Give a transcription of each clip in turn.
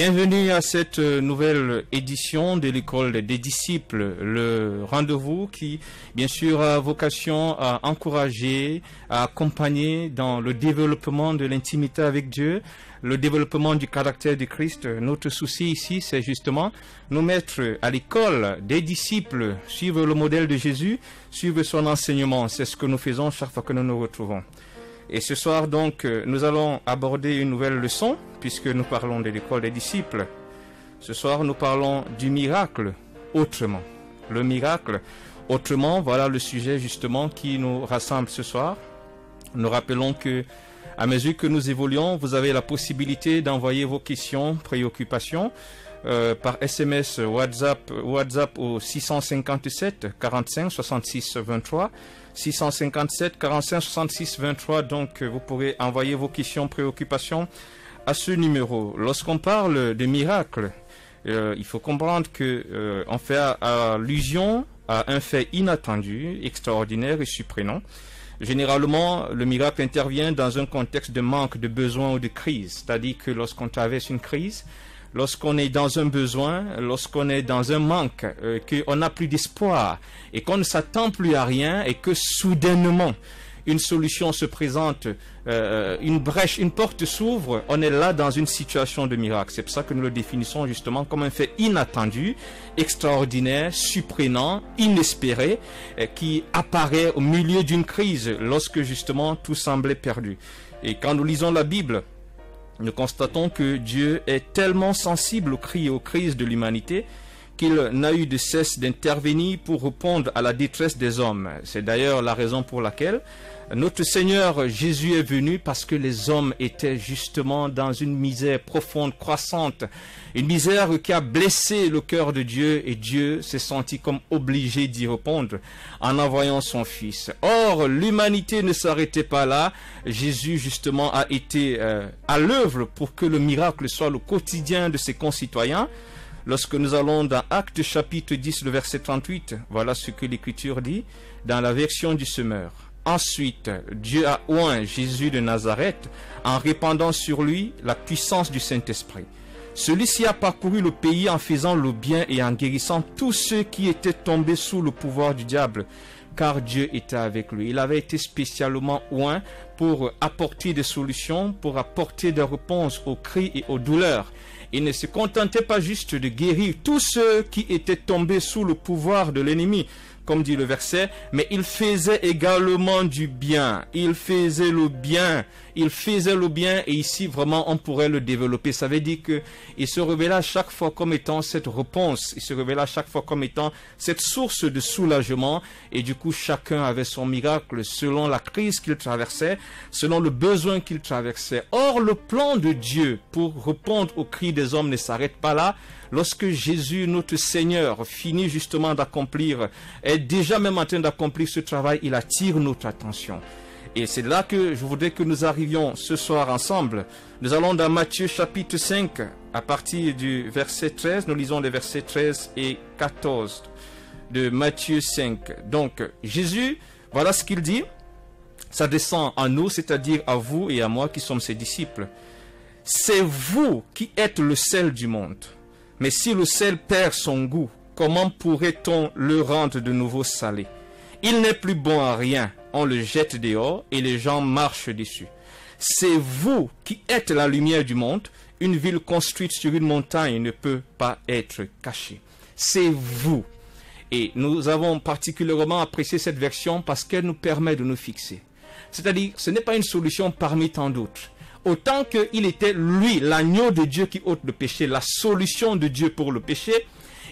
Bienvenue à cette nouvelle édition de l'école des disciples, le rendez-vous qui, bien sûr, a vocation à encourager, à accompagner dans le développement de l'intimité avec Dieu, le développement du caractère de Christ. Notre souci ici, c'est justement nous mettre à l'école des disciples, suivre le modèle de Jésus, suivre son enseignement. C'est ce que nous faisons chaque fois que nous nous retrouvons. Et ce soir, donc, nous allons aborder une nouvelle leçon, puisque nous parlons de l'école des disciples. Ce soir, nous parlons du miracle autrement. Le miracle autrement, voilà le sujet justement qui nous rassemble ce soir. Nous rappelons que, à mesure que nous évoluons, vous avez la possibilité d'envoyer vos questions, préoccupations, par SMS WhatsApp au 657 45 66 23. 657 45 66 23, donc vous pourrez envoyer vos questions, préoccupations à ce numéro. Lorsqu'on parle de miracle, il faut comprendre que on fait allusion à un fait inattendu, extraordinaire et surprenant. Généralement, le miracle intervient dans un contexte de manque, de besoin ou de crise, c'est-à-dire que lorsqu'on traverse une crise, lorsqu'on est dans un besoin, lorsqu'on est dans un manque, qu'on n'a plus d'espoir et qu'on ne s'attend plus à rien et que soudainement une solution se présente, une brèche, une porte s'ouvre, on est là dans une situation de miracle. C'est pour ça que nous le définissons justement comme un fait inattendu, extraordinaire, surprenant, inespéré, qui apparaît au milieu d'une crise lorsque justement tout semblait perdu. Et quand nous lisons la Bible, nous constatons que Dieu est tellement sensible aux cris et aux crises de l'humanité qu'il n'a eu de cesse d'intervenir pour répondre à la détresse des hommes. C'est d'ailleurs la raison pour laquelle notre Seigneur Jésus est venu, parce que les hommes étaient justement dans une misère profonde, croissante, une misère qui a blessé le cœur de Dieu, et Dieu s'est senti comme obligé d'y répondre en envoyant son Fils. Or, l'humanité ne s'arrêtait pas là. Jésus justement a été à l'œuvre pour que le miracle soit le quotidien de ses concitoyens. Lorsque nous allons dans Actes chapitre 10, le verset 38, voilà ce que l'Écriture dit dans la version du semeur. Ensuite, Dieu a oint Jésus de Nazareth en répandant sur lui la puissance du Saint-Esprit. Celui-ci a parcouru le pays en faisant le bien et en guérissant tous ceux qui étaient tombés sous le pouvoir du diable, car Dieu était avec lui. Il avait été spécialement oint pour apporter des solutions, pour apporter des réponses aux cris et aux douleurs. Il ne se contentait pas juste de guérir tous ceux qui étaient tombés sous le pouvoir de l'ennemi, comme dit le verset, mais il faisait également du bien. Il faisait le bien. Il faisait le bien, et ici vraiment on pourrait le développer. Ça veut dire que il se révélait à chaque fois comme étant cette réponse. Il se révélait à chaque fois comme étant cette source de soulagement, et du coup chacun avait son miracle selon la crise qu'il traversait, selon le besoin qu'il traversait. Or, le plan de Dieu pour répondre aux cris des hommes ne s'arrête pas là. Lorsque Jésus, notre Seigneur, finit justement d'accomplir, est déjà même en train d'accomplir ce travail, il attire notre attention. Et c'est là que je voudrais que nous arrivions ce soir ensemble. Nous allons dans Matthieu chapitre 5, à partir du verset 13, nous lisons les versets 13 et 14 de Matthieu 5. Donc, Jésus, voilà ce qu'il dit, ça descend à nous, c'est-à-dire à vous et à moi qui sommes ses disciples. C'est vous qui êtes le sel du monde. Mais si le sel perd son goût, comment pourrait-on le rendre de nouveau salé? Il n'est plus bon à rien. On le jette dehors et les gens marchent dessus. C'est vous qui êtes la lumière du monde. Une ville construite sur une montagne ne peut pas être cachée. C'est vous. Et nous avons particulièrement apprécié cette version parce qu'elle nous permet de nous fixer. C'est-à-dire, ce n'est pas une solution parmi tant d'autres. Autant qu'il était lui, l'agneau de Dieu qui ôte le péché, la solution de Dieu pour le péché,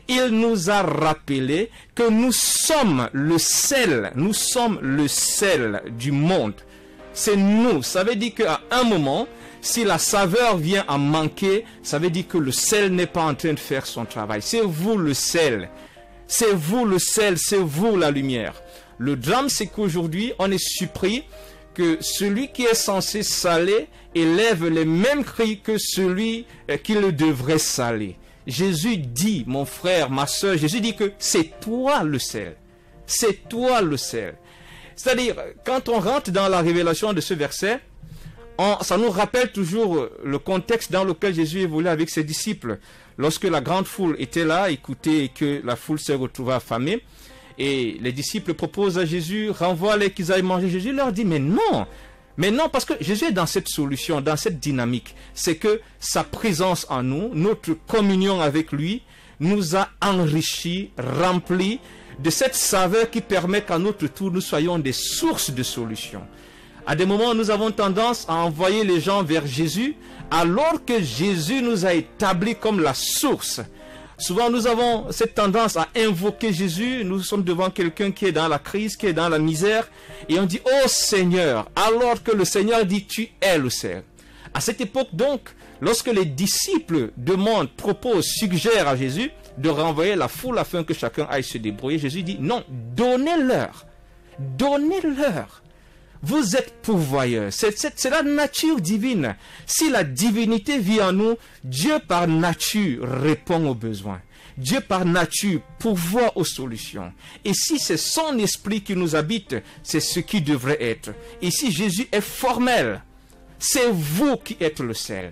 il nous a rappelé que nous sommes le sel du monde. C'est nous. Ça veut dire qu'à un moment, si la saveur vient à manquer, ça veut dire que le sel n'est pas en train de faire son travail. C'est vous le sel. C'est vous le sel, c'est vous la lumière. Le drame, c'est qu'aujourd'hui, on est surpris que celui qui est censé saler élève les mêmes cris que celui qui le devrait saler. Jésus dit, mon frère, ma soeur, Jésus dit que c'est toi le sel. C'est toi le sel. C'est-à-dire, quand on rentre dans la révélation de ce verset, ça nous rappelle toujours le contexte dans lequel Jésus évoluait avec ses disciples. Lorsque la grande foule était là, écoutez, et que la foule se retrouvait affamée, et les disciples proposent à Jésus, renvoie-les qu'ils aillent manger. Jésus leur dit, mais non, parce que Jésus est dans cette solution, dans cette dynamique. C'est que sa présence en nous, notre communion avec lui, nous a enrichis, remplis de cette saveur qui permet qu'à notre tour, nous soyons des sources de solutions. À des moments, nous avons tendance à envoyer les gens vers Jésus, alors que Jésus nous a établis comme la source. Souvent, nous avons cette tendance à invoquer Jésus. Nous sommes devant quelqu'un qui est dans la crise, qui est dans la misère, et on dit, oh Seigneur, alors que le Seigneur dit, tu es le Seigneur. À cette époque, donc, lorsque les disciples demandent, proposent, suggèrent à Jésus de renvoyer la foule afin que chacun aille se débrouiller, Jésus dit, non, donnez-leur. Donnez-leur. Vous êtes pourvoyeurs. C'est la nature divine. Si la divinité vit en nous, Dieu par nature répond aux besoins. Dieu par nature pourvoit aux solutions. Et si c'est son esprit qui nous habite, c'est ce qui devrait être. Et si Jésus est formel, c'est vous qui êtes le sel.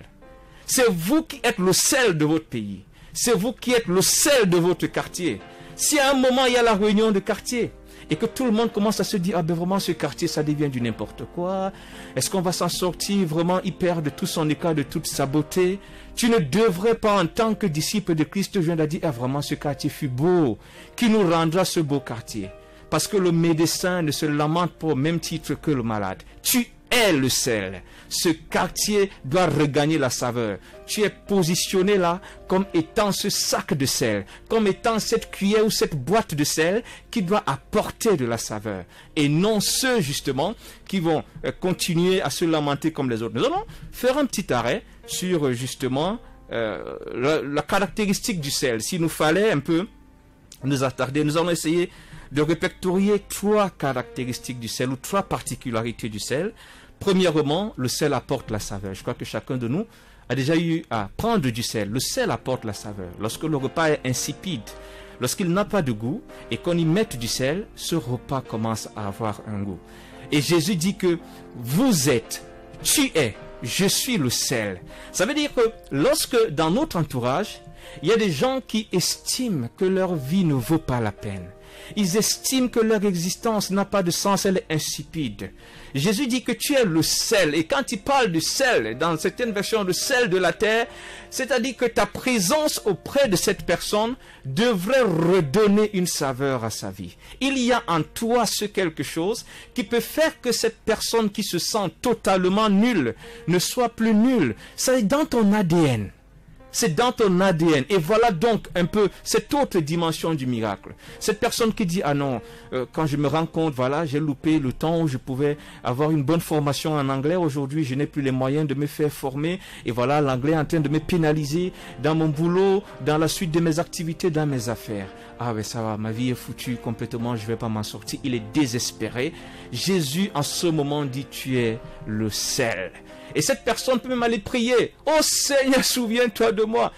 C'est vous qui êtes le sel de votre pays. C'est vous qui êtes le sel de votre quartier. Si à un moment il y a la réunion de quartier, et que tout le monde commence à se dire, ah ben vraiment ce quartier ça devient du n'importe quoi, est-ce qu'on va s'en sortir vraiment, il perd de tout son éclat, de toute sa beauté, tu ne devrais pas en tant que disciple de Christ, je viens de dire, ah vraiment ce quartier fut beau, qui nous rendra ce beau quartier, parce que le médecin ne se lamente pas au même titre que le malade, tu es le sel. Ce quartier doit regagner la saveur. Tu es positionné là comme étant ce sac de sel, comme étant cette cuillère ou cette boîte de sel qui doit apporter de la saveur. Et non ceux justement qui vont continuer à se lamenter comme les autres. Nous allons faire un petit arrêt sur justement la caractéristique du sel. S'il nous fallait un peu nous attarder, nous allons essayer de répertorier 3 caractéristiques du sel ou 3 particularités du sel. Premièrement, le sel apporte la saveur. Je crois que chacun de nous a déjà eu à prendre du sel. Le sel apporte la saveur. Lorsque le repas est insipide, lorsqu'il n'a pas de goût et qu'on y mette du sel, ce repas commence à avoir un goût. Et Jésus dit que vous êtes, tu es, je suis le sel. Ça veut dire que lorsque dans notre entourage, il y a des gens qui estiment que leur vie ne vaut pas la peine. Ils estiment que leur existence n'a pas de sens, elle est insipide. Jésus dit que tu es le sel. Et quand il parle du sel, dans certaines versions, le sel de la terre, c'est-à-dire que ta présence auprès de cette personne devrait redonner une saveur à sa vie. Il y a en toi ce quelque chose qui peut faire que cette personne qui se sent totalement nulle ne soit plus nulle. C'est dans ton ADN. C'est dans ton ADN. Et voilà donc un peu cette autre dimension du miracle. Cette personne qui dit, ah non, quand je me rends compte, voilà, j'ai loupé le temps où je pouvais avoir une bonne formation en anglais. Aujourd'hui, je n'ai plus les moyens de me faire former. Et voilà, l'anglais est en train de me pénaliser dans mon boulot, dans la suite de mes activités, dans mes affaires. Ah ben ça va, ma vie est foutue complètement, je ne vais pas m'en sortir. Il est désespéré. Jésus, en ce moment, dit, tu es le sel. Et cette personne peut même aller prier. Oh Seigneur, souviens-toi de moi.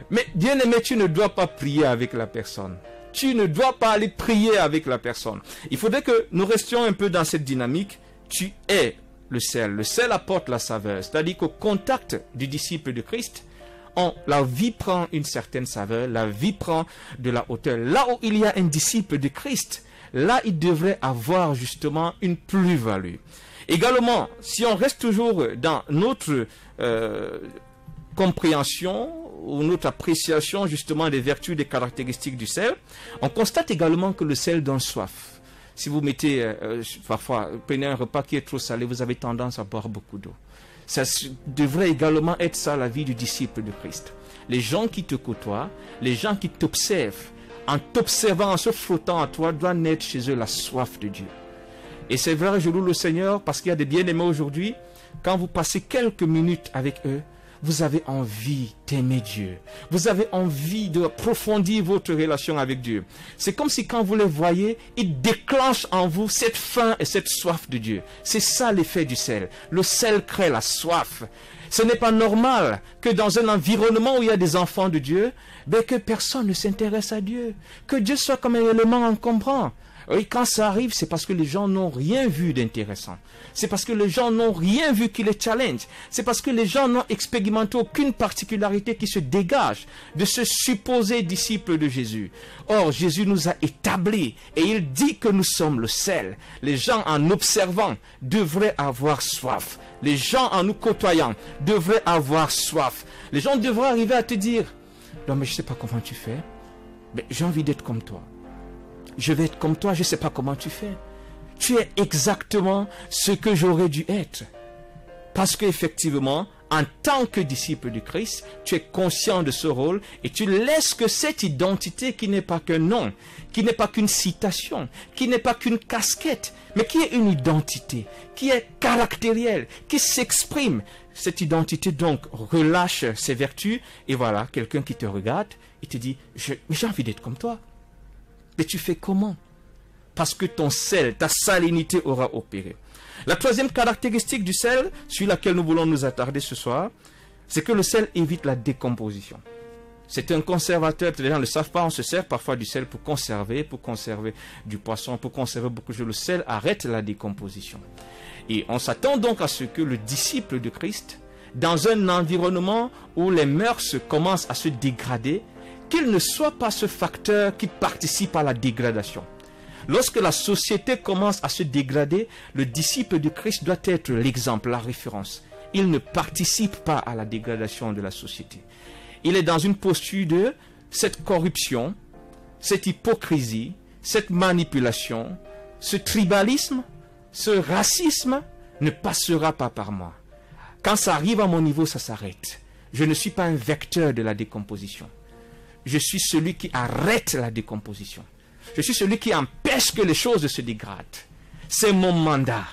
Mais bien aimé, tu ne dois pas prier avec la personne. Tu ne dois pas aller prier avec la personne. Il faudrait que nous restions un peu dans cette dynamique. Tu es le sel. Le sel apporte la saveur. C'est-à-dire qu'au contact du disciple de Christ, la vie prend une certaine saveur. La vie prend de la hauteur. Là où il y a un disciple de Christ, là il devrait avoir justement une plus-value. Également, si on reste toujours dans notre compréhension ou notre appréciation justement des vertus, des caractéristiques du sel, on constate également que le sel donne soif. Si vous mettez, parfois, prenez un repas qui est trop salé, vous avez tendance à boire beaucoup d'eau. Ça devrait également être ça la vie du disciple de Christ. Les gens qui te côtoient, les gens qui t'observent, en t'observant, en se frottant à toi, doit naître chez eux la soif de Dieu. Et c'est vrai, je loue le Seigneur parce qu'il y a des bien-aimés aujourd'hui. Quand vous passez quelques minutes avec eux, vous avez envie d'aimer Dieu. Vous avez envie de approfondir votre relation avec Dieu. C'est comme si quand vous les voyez, ils déclenchent en vous cette faim et cette soif de Dieu. C'est ça l'effet du sel. Le sel crée la soif. Ce n'est pas normal que dans un environnement où il y a des enfants de Dieu, que personne ne s'intéresse à Dieu. Que Dieu soit comme un élément encombrant. Oui, quand ça arrive, c'est parce que les gens n'ont rien vu d'intéressant. C'est parce que les gens n'ont rien vu qui les challenge. C'est parce que les gens n'ont expérimenté aucune particularité qui se dégage de ce supposé disciple de Jésus. Or, Jésus nous a établis et il dit que nous sommes le sel. Les gens, en observant, devraient avoir soif. Les gens, en nous côtoyant, devraient avoir soif. Les gens devraient arriver à te dire, non mais je ne sais pas comment tu fais, mais j'ai envie d'être comme toi. Je vais être comme toi, je ne sais pas comment tu fais. Tu es exactement ce que j'aurais dû être. Parce qu'effectivement, en tant que disciple du Christ, tu es conscient de ce rôle et tu laisses que cette identité qui n'est pas qu'un nom, qui n'est pas qu'une citation, qui n'est pas qu'une casquette, mais qui est une identité, qui est caractérielle, qui s'exprime. Cette identité donc relâche ses vertus et voilà, quelqu'un qui te regarde et te dit, j'ai envie d'être comme toi. Mais tu fais comment? Parce que ton sel, ta salinité aura opéré. La troisième caractéristique du sel, sur laquelle nous voulons nous attarder ce soir, c'est que le sel évite la décomposition. C'est un conservateur, les gens ne le savent pas, on se sert parfois du sel pour conserver du poisson, pour conserver beaucoup de choses. Le sel arrête la décomposition. Et on s'attend donc à ce que le disciple de Christ, dans un environnement où les mœurs commencent à se dégrader, qu'il ne soit pas ce facteur qui participe à la dégradation. Lorsque la société commence à se dégrader, le disciple de Christ doit être l'exemple, la référence. Il ne participe pas à la dégradation de la société. Il est dans une posture de cette corruption, cette hypocrisie, cette manipulation, ce tribalisme, ce racisme ne passera pas par moi. Quand ça arrive à mon niveau, ça s'arrête. Je ne suis pas un vecteur de la décomposition. Je suis celui qui arrête la décomposition. Je suis celui qui empêche que les choses se dégradent. C'est mon mandat.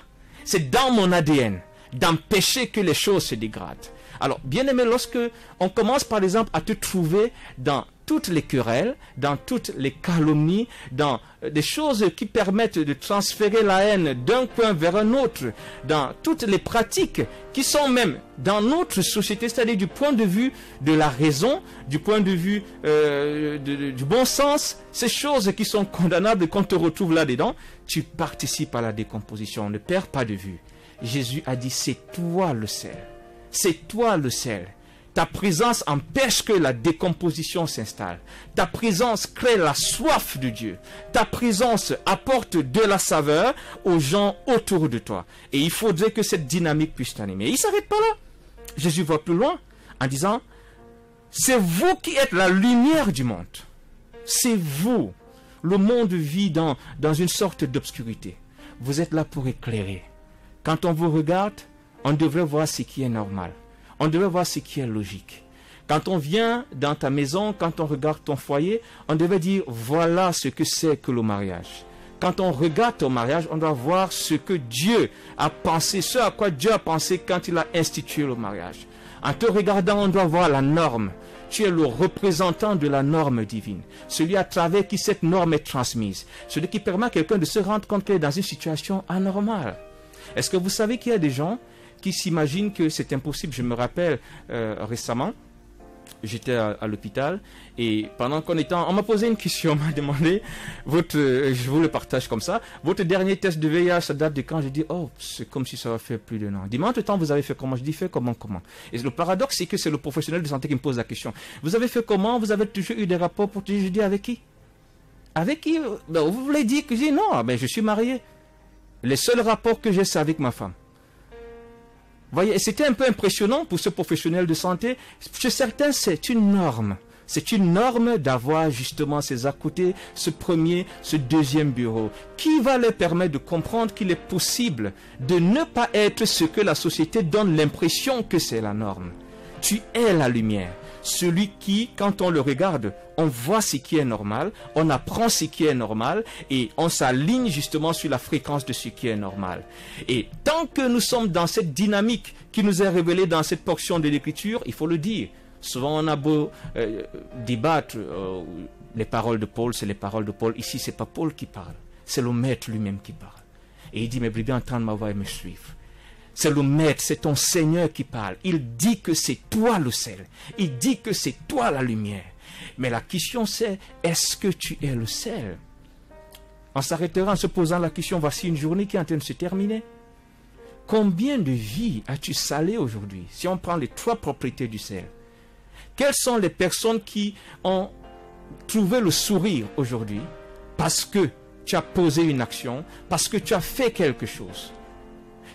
C'est dans mon ADN d'empêcher que les choses se dégradent. Alors, bien aimé, lorsque on commence par exemple à te trouver dans toutes les querelles, dans toutes les calomnies, dans des choses qui permettent de transférer la haine d'un coin vers un autre, dans toutes les pratiques qui sont même dans notre société, c'est-à-dire du point de vue de la raison, du point de vue du bon sens, ces choses qui sont condamnables et qu'on te retrouve là-dedans, tu participes à la décomposition, ne perds pas de vue. Jésus a dit, c'est toi le sel. C'est toi le sel. Ta présence empêche que la décomposition s'installe. Ta présence crée la soif de Dieu. Ta présence apporte de la saveur aux gens autour de toi. Et il faudrait que cette dynamique puisse t'animer. Il ne s'arrête pas là. Jésus va plus loin en disant, c'est vous qui êtes la lumière du monde. C'est vous. Le monde vit dans une sorte d'obscurité. Vous êtes là pour éclairer. Quand on vous regarde, on devrait voir ce qui est normal. On devrait voir ce qui est logique. Quand on vient dans ta maison, quand on regarde ton foyer, on devait dire, voilà ce que c'est que le mariage. Quand on regarde ton mariage, on doit voir ce que Dieu a pensé, ce à quoi Dieu a pensé quand il a institué le mariage. En te regardant, on doit voir la norme. Tu es le représentant de la norme divine. Celui à travers qui cette norme est transmise. Celui qui permet à quelqu'un de se rendre compte qu'il est dans une situation anormale. Est-ce que vous savez qu'il y a des gens qui s'imaginent que c'est impossible? Je me rappelle récemment, j'étais à l'hôpital et pendant qu'on était on m'a posé une question, on m'a demandé, je vous le partage comme ça, votre dernier test de VIH, ça date de quand? J'ai dit, oh, c'est comme si ça va faire plus d'un an. Dis-moi, entre temps, vous avez fait comment? Je dis, fait comment? Et le paradoxe, c'est que c'est le professionnel de santé qui me pose la question. Vous avez fait comment? Vous avez toujours eu des rapports pour te dire? Je dis, avec qui? Avec qui? Ben, vous voulez dire que je dis, non, ben, je suis marié. Les seuls rapports que j'ai, c'est avec ma femme. Voyez, c'était un peu impressionnant pour ce professionnel de santé. Chez certains, c'est une norme. C'est une norme d'avoir justement ces à côté, ce premier, ce deuxième bureau, qui va leur permettre de comprendre qu'il est possible de ne pas être ce que la société donne l'impression que c'est la norme. Tu es la lumière. Celui qui, quand on le regarde, on voit ce qui est normal, on apprend ce qui est normal et on s'aligne justement sur la fréquence de ce qui est normal. Et tant que nous sommes dans cette dynamique qui nous est révélée dans cette portion de l'Écriture, il faut le dire, souvent on a beau débattre, les paroles de Paul, c'est les paroles de Paul. Ici, c'est pas Paul qui parle, c'est le Maître lui-même qui parle. Et il dit, mes brebis entendent ma voix et me suivent. C'est le Maître, c'est ton Seigneur qui parle. Il dit que c'est toi le sel. Il dit que c'est toi la lumière. Mais la question c'est, est-ce que tu es le sel? On s'arrêtera en se posant la question, voici une journée qui est en train de se terminer. Combien de vies as-tu salées aujourd'hui? Si on prend les 3 propriétés du sel, quelles sont les personnes qui ont trouvé le sourire aujourd'hui parce que tu as posé une action, parce que tu as fait quelque chose?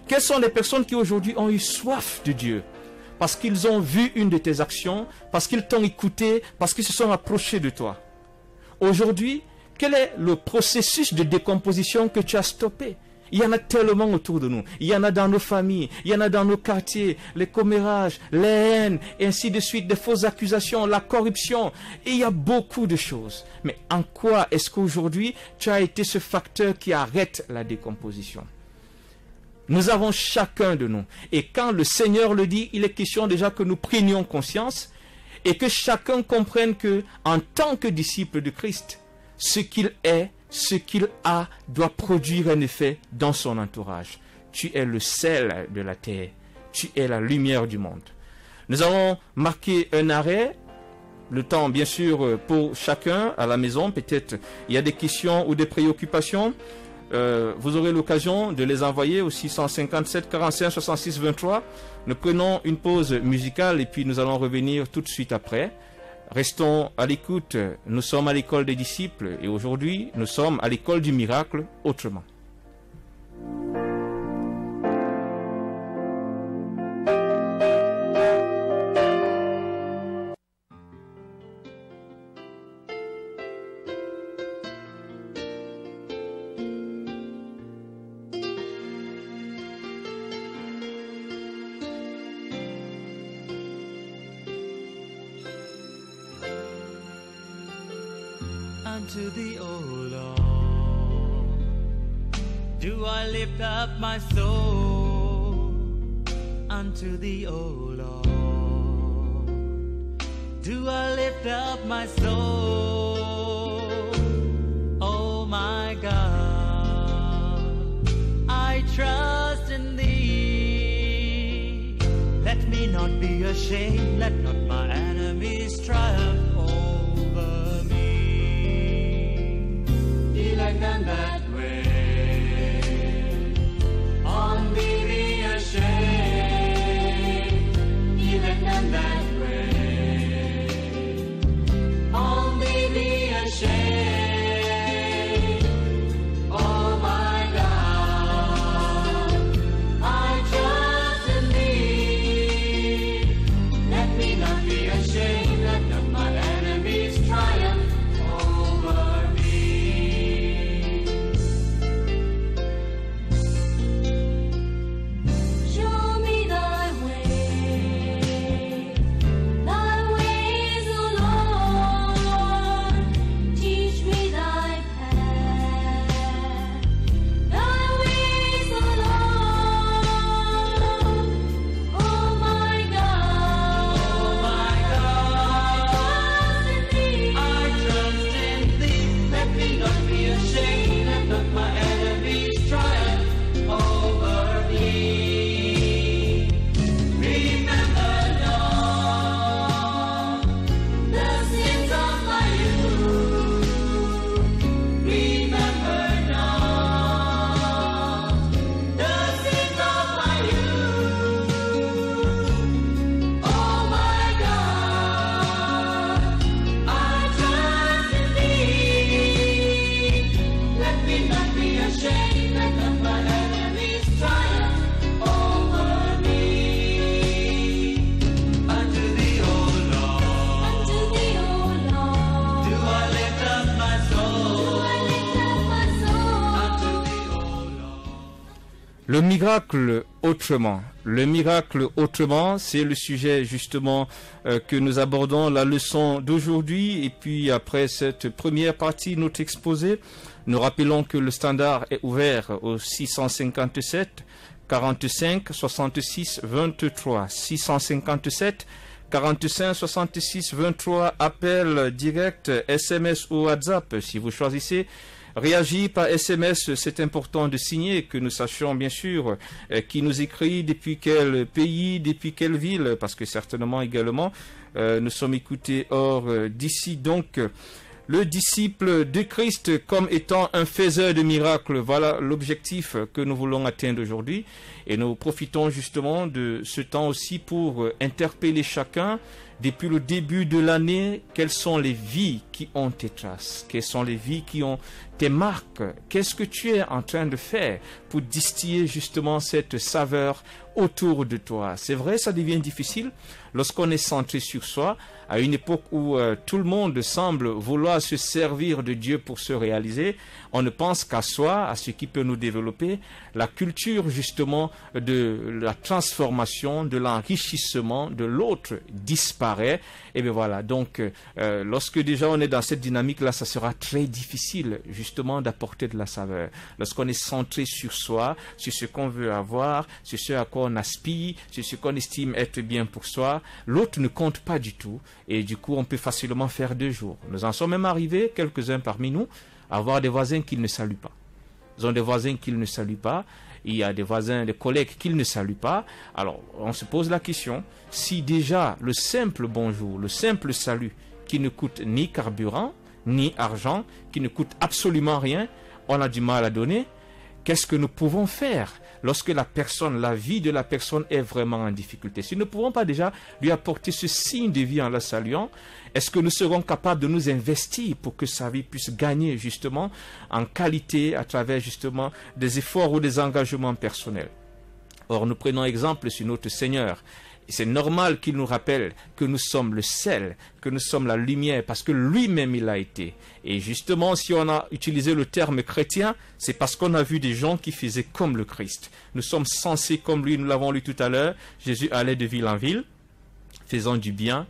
Quelles sont les personnes qui aujourd'hui ont eu soif de Dieu parce qu'ils ont vu une de tes actions, parce qu'ils t'ont écouté, parce qu'ils se sont approchés de toi? Aujourd'hui, quel est le processus de décomposition que tu as stoppé? Il y en a tellement autour de nous. Il y en a dans nos familles, il y en a dans nos quartiers, les commérages, les haines, et ainsi de suite, des fausses accusations, la corruption. Et il y a beaucoup de choses. Mais en quoi est-ce qu'aujourd'hui, tu as été ce facteur qui arrête la décomposition? Nous avons chacun de nous. Et quand le Seigneur le dit, il est question déjà que nous prenions conscience et que chacun comprenne que, en tant que disciple de Christ, ce qu'il est, ce qu'il a, doit produire un effet dans son entourage. Tu es le sel de la terre. Tu es la lumière du monde. Nous avons marqué un arrêt. Le temps, bien sûr, pour chacun à la maison. Peut-être il y a des questions ou des préoccupations. Vous aurez l'occasion de les envoyer au 657 45 66 23. Nous prenons une pause musicale et puis nous allons revenir tout de suite après. Restons à l'écoute. Nous sommes à l'école des disciples et aujourd'hui nous sommes à l'école du miracle autrement. Unto thee, O Lord, do I lift up my soul. Unto thee, O Lord, do I lift up my soul. Oh my God, I trust in thee. Let me not be ashamed, let not my enemies triumph over me. Like them that way, on thee be ashamed. Even them that way, on thee be ashamed. Oh my God, I trust in thee. Let me not be ashamed, let not my enemies triumph over me. Le miracle autrement. Le miracle autrement, c'est le sujet justement que nous abordons, la leçon d'aujourd'hui. Et puis après cette première partie, notre exposé, nous rappelons que le standard est ouvert au 657 45 66 23. 657 45 66 23, appel direct, SMS ou WhatsApp si vous choisissez. Réagir par SMS, c'est important de signer, que nous sachions bien sûr qui nous écrit, depuis quel pays, depuis quelle ville, parce que certainement également nous sommes écoutés hors d'ici. Donc le disciple de Christ comme étant un faiseur de miracles. Voilà l'objectif que nous voulons atteindre aujourd'hui. Et nous profitons justement de ce temps aussi pour interpeller chacun. Depuis le début de l'année, quelles sont les vies qui ont tes traces? Quelles sont les vies qui ont tes marques? Qu'est-ce que tu es en train de faire pour distiller justement cette saveur autour de toi? C'est vrai, ça devient difficile lorsqu'on est centré sur soi, à une époque où tout le monde semble vouloir se servir de Dieu pour se réaliser. On ne pense qu'à soi, à ce qui peut nous développer. La culture justement de la transformation, de l'enrichissement de l'autre disparaît. Et bien voilà, donc lorsque déjà on est dans cette dynamique-là, ça sera très difficile justement d'apporter de la saveur. Lorsqu'on est centré sur soi, sur ce qu'on veut avoir, sur ce à quoi on aspire, sur ce qu'on estime être bien pour soi, l'autre ne compte pas du tout. Et du coup, on peut facilement faire 2 jours. Nous en sommes même arrivés, quelques-uns parmi nous, à avoir des voisins qu'ils ne saluent pas. Ils ont des voisins qu'ils ne saluent pas. Il y a des voisins, des collègues qu'ils ne saluent pas. Alors, on se pose la question, si déjà le simple bonjour, le simple salut, qui ne coûte ni carburant, ni argent, qui ne coûte absolument rien, on a du mal à donner, qu'est-ce que nous pouvons faire lorsque la personne, la vie de la personne est vraiment en difficulté? Si nous ne pouvons pas déjà lui apporter ce signe de vie en la saluant, est-ce que nous serons capables de nous investir pour que sa vie puisse gagner justement en qualité à travers justement des efforts ou des engagements personnels? Or, nous prenons exemple sur notre Seigneur. C'est normal qu'il nous rappelle que nous sommes le sel, que nous sommes la lumière, parce que lui-même il a été. Et justement, si on a utilisé le terme chrétien, c'est parce qu'on a vu des gens qui faisaient comme le Christ. Nous sommes censés comme lui, nous l'avons lu tout à l'heure. Jésus allait de ville en ville, faisant du bien,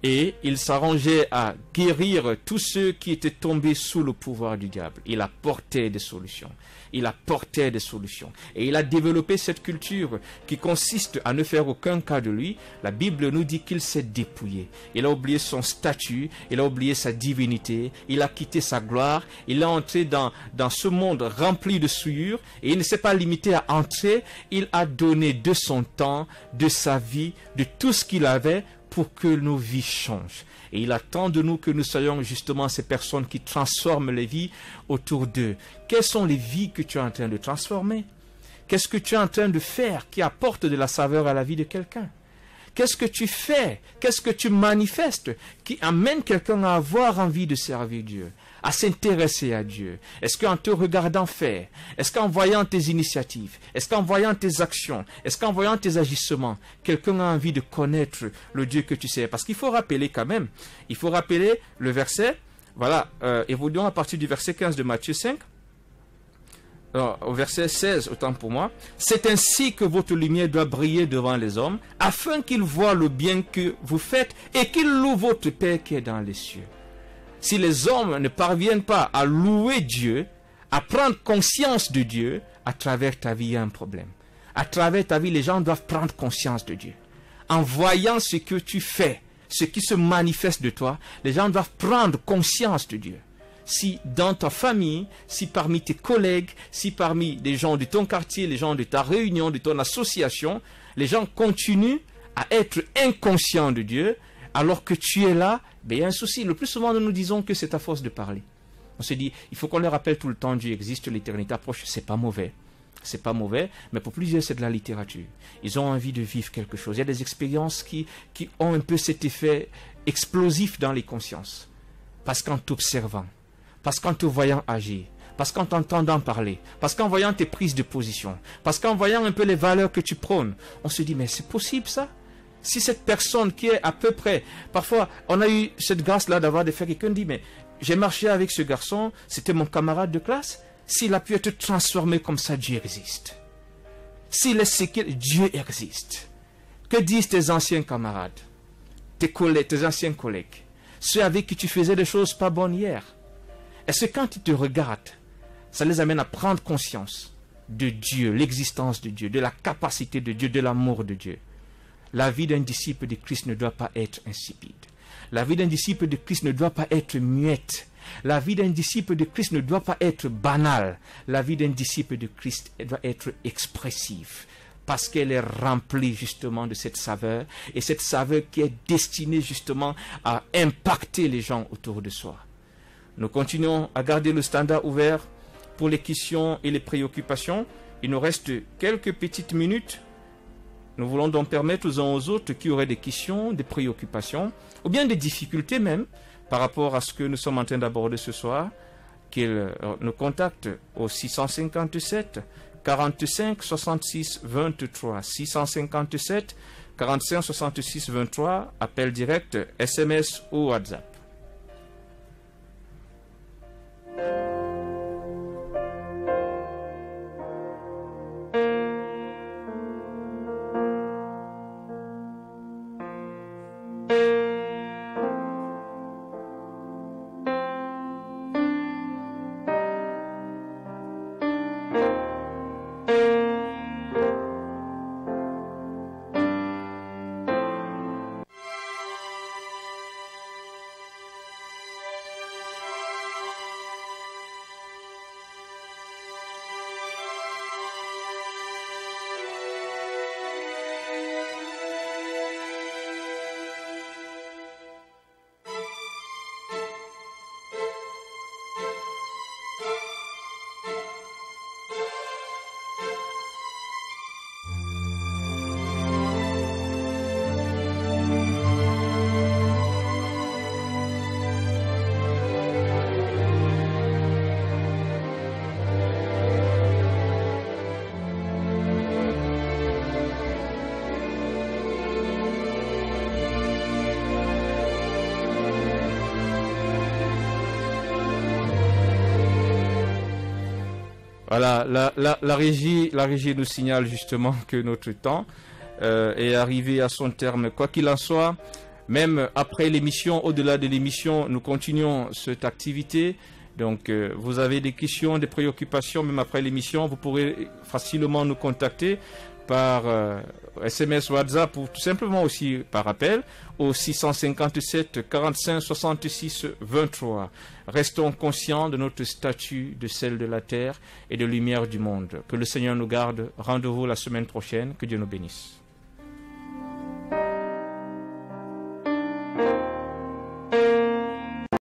et il s'arrangeait à guérir tous ceux qui étaient tombés sous le pouvoir du diable. Il apportait des solutions. Il apportait des solutions. Et il a développé cette culture qui consiste à ne faire aucun cas de lui. La Bible nous dit qu'il s'est dépouillé. Il a oublié son statut, il a oublié sa divinité, il a quitté sa gloire, il est entré dans ce monde rempli de souillures et il ne s'est pas limité à entrer, il a donné de son temps, de sa vie, de tout ce qu'il avait pour que nos vies changent. Et il attend de nous que nous soyons justement ces personnes qui transforment les vies autour d'eux. Quelles sont les vies que tu es en train de transformer? Qu'est-ce que tu es en train de faire qui apporte de la saveur à la vie de quelqu'un? Qu'est-ce que tu fais? Qu'est-ce que tu manifestes qui amène quelqu'un à avoir envie de servir Dieu, à s'intéresser à Dieu? Est-ce qu'en te regardant faire, est-ce qu'en voyant tes initiatives, est-ce qu'en voyant tes actions, est-ce qu'en voyant tes agissements, quelqu'un a envie de connaître le Dieu que tu sais? Parce qu'il faut rappeler quand même, il faut rappeler le verset, voilà, évoluons à partir du verset 15 de Matthieu 5. Au verset 16, autant pour moi, c'est ainsi que votre lumière doit briller devant les hommes, afin qu'ils voient le bien que vous faites et qu'ils louent votre Père qui est dans les cieux. Si les hommes ne parviennent pas à louer Dieu, à prendre conscience de Dieu, à travers ta vie, il y a un problème. À travers ta vie, les gens doivent prendre conscience de Dieu. En voyant ce que tu fais, ce qui se manifeste de toi, les gens doivent prendre conscience de Dieu. Si dans ta famille, si parmi tes collègues, si parmi les gens de ton quartier, les gens de ta réunion, de ton association, les gens continuent à être inconscients de Dieu, alors que tu es là, ben, il y a un souci. Le plus souvent, nous nous disons que c'est à force de parler. On se dit, il faut qu'on leur rappelle tout le temps, Dieu existe, l'éternité approche, c'est pas mauvais. C'est pas mauvais, mais pour plusieurs, c'est de la littérature. Ils ont envie de vivre quelque chose. Il y a des expériences qui ont un peu cet effet explosif dans les consciences. Parce qu'en t'observant, parce qu'en te voyant agir, parce qu'en t'entendant parler, parce qu'en voyant tes prises de position, parce qu'en voyant un peu les valeurs que tu prônes, on se dit, mais c'est possible ça? Si cette personne qui est à peu près, parfois on a eu cette grâce-là d'avoir des faits, quelqu'un dit, mais j'ai marché avec ce garçon, c'était mon camarade de classe, s'il a pu être transformé comme ça, Dieu existe. S'il est séquel, Dieu existe. Que disent tes anciens camarades, tes collègues, tes anciens collègues, ceux avec qui tu faisais des choses pas bonnes hier? Est-ce que quand ils te regardent, ça les amène à prendre conscience de Dieu, l'existence de Dieu, de la capacité de Dieu, de l'amour de Dieu? La vie d'un disciple de Christ ne doit pas être insipide. La vie d'un disciple de Christ ne doit pas être muette. La vie d'un disciple de Christ ne doit pas être banale. La vie d'un disciple de Christ doit être expressive, parce qu'elle est remplie justement de cette saveur, et cette saveur qui est destinée justement à impacter les gens autour de soi. Nous continuons à garder le standard ouvert pour les questions et les préoccupations. Il nous reste quelques petites minutes. Nous voulons donc permettre aux uns aux autres qui auraient des questions, des préoccupations, ou bien des difficultés même, par rapport à ce que nous sommes en train d'aborder ce soir, qu'ils nous contactent au 657 45 66 23. 657 45 66 23, appel direct, SMS ou WhatsApp. Voilà, la régie nous signale justement que notre temps est arrivé à son terme. Quoi qu'il en soit, même après l'émission, au-delà de l'émission, nous continuons cette activité. Donc, vous avez des questions, des préoccupations, même après l'émission, vous pourrez facilement nous contacter par SMS, WhatsApp ou tout simplement aussi par appel au 657 45 66 23. Restons conscients de notre statut de sel de la terre et de lumière du monde. Que le Seigneur nous garde. Rendez-vous la semaine prochaine. Que Dieu nous bénisse.